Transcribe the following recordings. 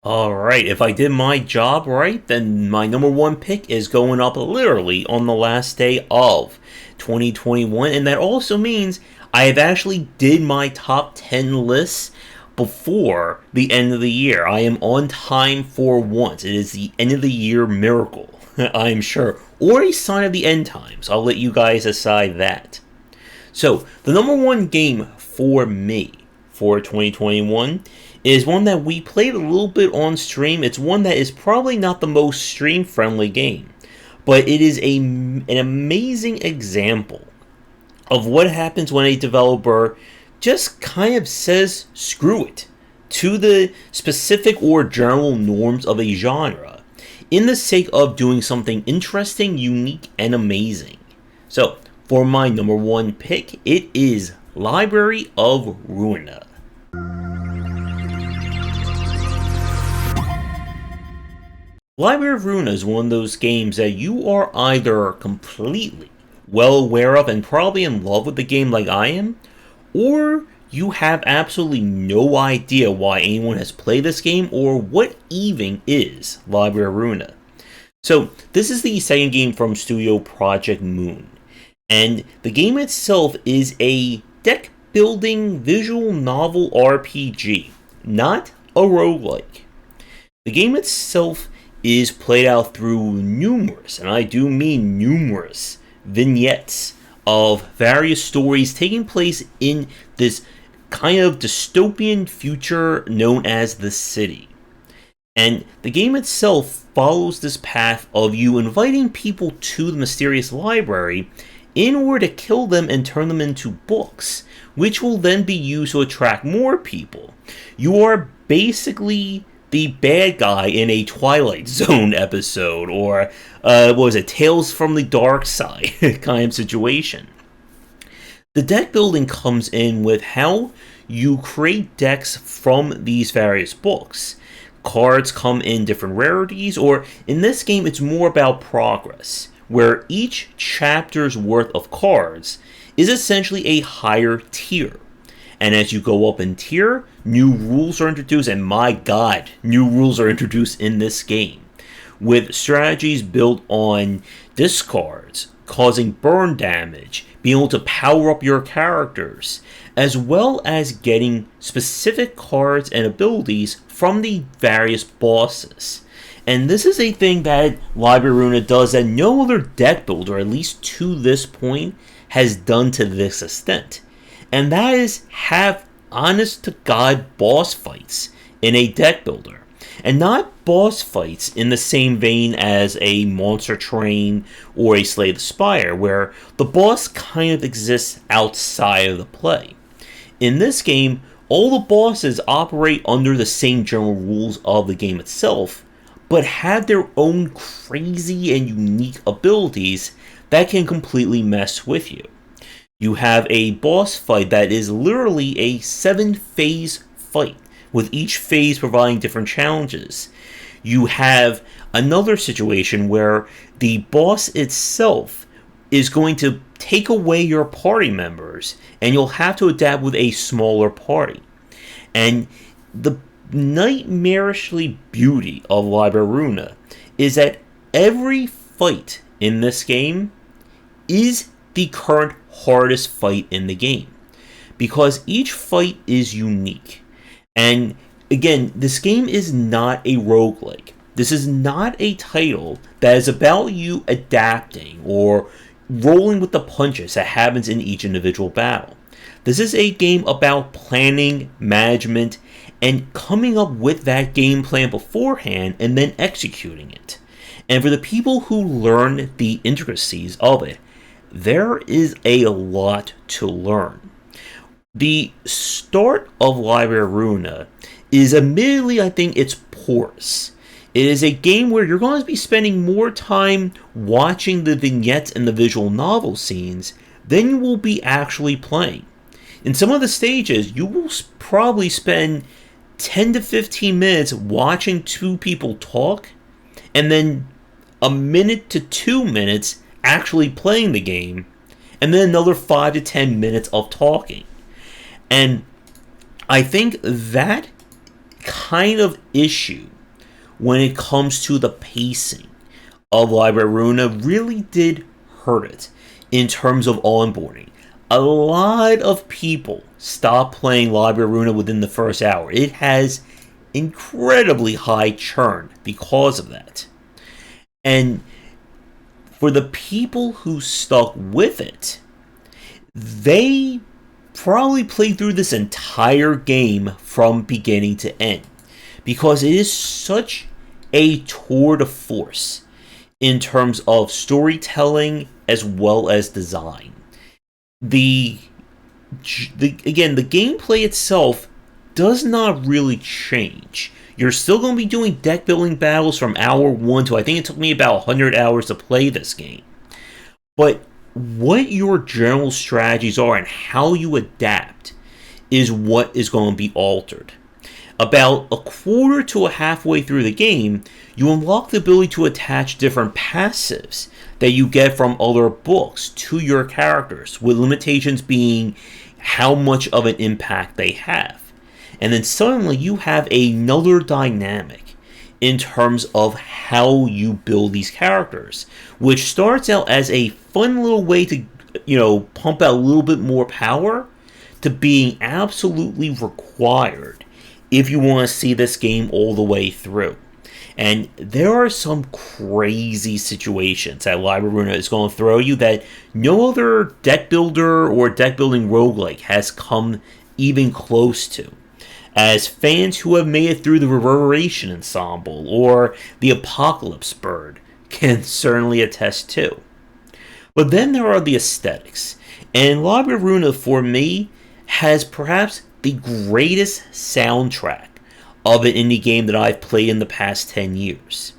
Alright, if I did my job right, then my number one pick is going up literally on the last day of 2021, and that also means I have actually did my top 10 lists before the end of the year. I am on time for once. It is the end of the year miracle, I am sure, or a sign of the end times. I'll let you guys decide that. So, the number one game for me for 2021 is one that we played a little bit on stream. It's one that is probably not the most stream-friendly game, but it is an amazing example of what happens when a developer just kind of says screw it to the specific or general norms of a genre in the sake of doing something interesting, unique, and amazing. So, for my number one pick, it is Library of Ruina. Library of Ruina is one of those games that you are either completely well aware of and probably in love with the game like I am, or you have absolutely no idea why anyone has played this game or what even is Library of Ruina. So, this is the second game from Studio Project Moon, and the game itself is a deck-building visual novel RPG, not a roguelike. The game itself is played out through numerous, and I do mean numerous, vignettes of various stories taking place in this kind of dystopian future known as the city. And the game itself follows this path of you inviting people to the mysterious library in order to kill them and turn them into books, which will then be used to attract more people. You are basically the bad guy in a Twilight Zone episode, or what was it, Tales from the Dark Side kind of situation. The deck building comes in with how you create decks from these various books. Cards come in different rarities, or in this game it's more about progress, where each chapter's worth of cards is essentially a higher tier. And as you go up in tier, new rules are introduced, and my god, new rules are introduced in this game, with strategies built on discards, causing burn damage, being able to power up your characters, as well as getting specific cards and abilities from the various bosses. And this is a thing that Library of Ruina does that no other deck builder, at least to this point, has done to this extent. And that is have honest-to-God boss fights in a deck builder. And not boss fights in the same vein as a Monster Train or a Slay the Spire, where the boss kind of exists outside of the play. In this game, all the bosses operate under the same general rules of the game itself, but have their own crazy and unique abilities that can completely mess with you. You have a boss fight that is literally a 7-phase fight, with each phase providing different challenges. You have another situation where the boss itself is going to take away your party members, and you'll have to adapt with a smaller party. And the nightmarishly beauty of Library of Ruina is that every fight in this game is the current hardest fight in the game, because each fight is unique. And again, this game is not a roguelike. This is not a title that is about you adapting or rolling with the punches that happens in each individual battle. This is a game about planning, management, and coming up with that game plan beforehand and then executing it. And for the people who learn the intricacies of it, there is a lot to learn. The start of Library of Ruina is admittedly, I think, it's porous. It is a game where you're going to be spending more time watching the vignettes and the visual novel scenes than you will be actually playing. In some of the stages, you will probably spend 10 to 15 minutes watching two people talk, and then a minute to 2 minutes actually playing the game, and then another 5 to 10 minutes of talking. And I think that kind of issue when it comes to the pacing of Library of Ruina really did hurt it in terms of onboarding. A lot of people stop playing Library of Ruina within the first hour. It has incredibly high churn because of that. And for the people who stuck with it, they probably played through this entire game from beginning to end, because it is such a tour de force in terms of storytelling as well as design. The gameplay itself does not really change. You're still going to be doing deck building battles from hour 1 to, I think it took me about 100 hours to play this game. But what your general strategies are and how you adapt is what is going to be altered. About a quarter to a halfway through the game, you unlock the ability to attach different passives that you get from other books to your characters, with limitations being how much of an impact they have. And then suddenly you have another dynamic in terms of how you build these characters, which starts out as a fun little way to, pump out a little bit more power, to being absolutely required if you want to see this game all the way through. And there are some crazy situations that Library of Ruina is going to throw you that no other deck builder or deck building roguelike has come even close to, as fans who have made it through the Reverberation Ensemble or the Apocalypse Bird can certainly attest to. But then there are the aesthetics, and Library of Ruina, for me, has perhaps the greatest soundtrack of an indie game that I've played in the past 10 years.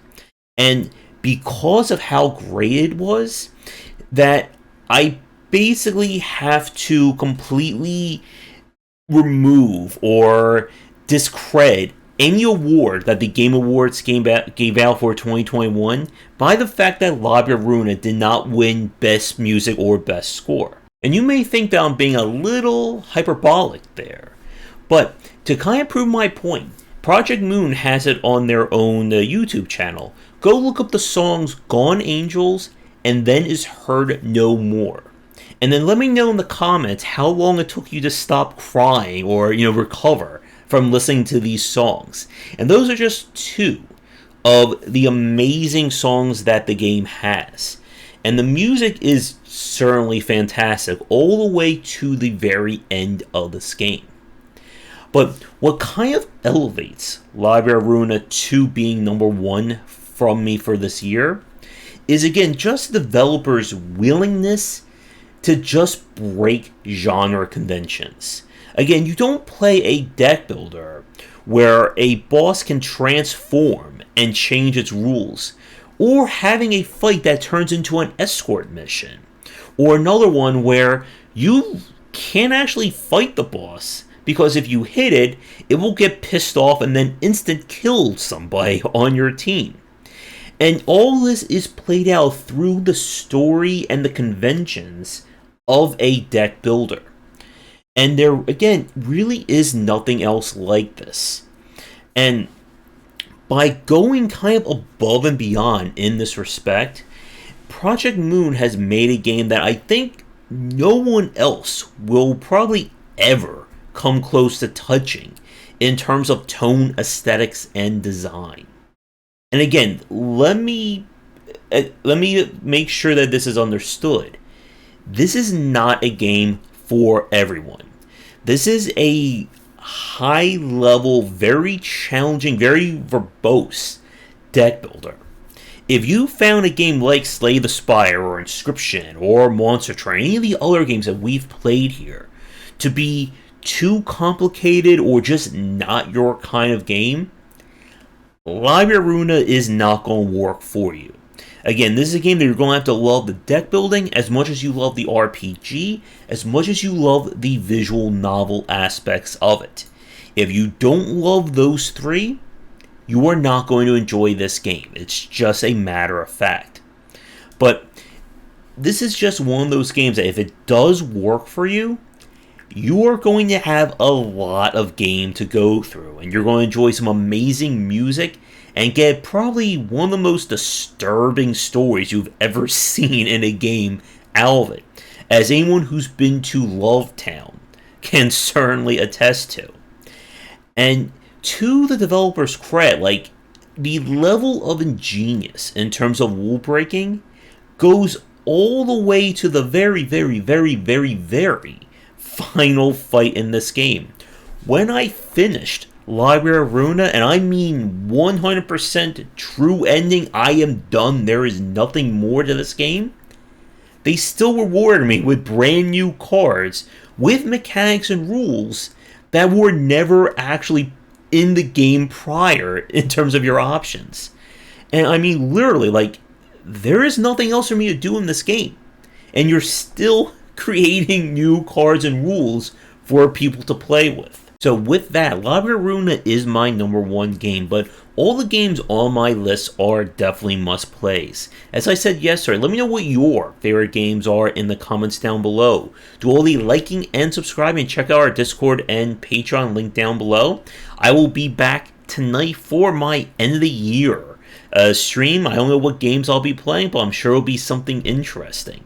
And because of how great it was, that I basically have to completely remove or discredit any award that the Game Awards gave out for 2021 by the fact that Library of Ruina did not win Best Music or Best Score. And you may think that I'm being a little hyperbolic there, but to kind of prove my point, Project Moon has it on their own YouTube channel. Go look up the songs Gone Angels and Then Is Heard No More. And then let me know in the comments how long it took you to stop crying or, recover from listening to these songs. And those are just two of the amazing songs that the game has. And the music is certainly fantastic all the way to the very end of this game. But what kind of elevates Library of Ruina to being number one from me for this year is, again, just the developers' willingness to just break genre conventions. Again, you don't play a deck builder where a boss can transform and change its rules, or having a fight that turns into an escort mission, or another one where you can't actually fight the boss, because if you hit it, it will get pissed off and then instant kill somebody on your team. And all this is played out through the story and the conventions of a deck builder. And there, again, really is nothing else like this. And by going kind of above and beyond in this respect, Project Moon has made a game that I think no one else will probably ever come close to touching in terms of tone, aesthetics, and design. And again, let me make sure that this is understood. This is not a game for everyone. This is a high-level, very challenging, very verbose deck builder. If you found a game like Slay the Spire or Inscription or Monster Train, any of the other games that we've played here, to be too complicated or just not your kind of game, Library of Ruina is not going to work for you. Again, this is a game that you're going to have to love the deck building as much as you love the RPG, as much as you love the visual novel aspects of it. If you don't love those three, you are not going to enjoy this game. It's just a matter of fact. But this is just one of those games that if it does work for you, you are going to have a lot of game to go through, and you're going to enjoy some amazing music and get probably one of the most disturbing stories you've ever seen in a game out of it, as anyone who's been to Lovetown can certainly attest to. And to the developer's credit, like, the level of ingenious in terms of rule breaking goes all the way to the very, very, very, very, very final fight in this game. When I finished Library of Ruina, and I mean 100% true ending, I am done, there is nothing more to this game, they still rewarded me with brand new cards with mechanics and rules that were never actually in the game prior in terms of your options. And I mean, literally, like, there is nothing else for me to do in this game. And you're still creating new cards and rules for people to play with. So with that, Library of Ruina is my number one game, but all the games on my list are definitely must-plays. As I said yesterday, let me know what your favorite games are in the comments down below. Do all the liking and subscribing, and check out our Discord and Patreon link down below. I will be back tonight for my end of the year stream. I don't know what games I'll be playing, but I'm sure it'll be something interesting.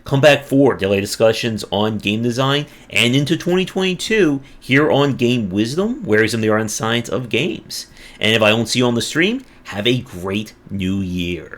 Come back for daily discussions on game design and into 2022 here on Game Wisdom, where is in the art and science of games. And if I don't see you on the stream, have a great new year.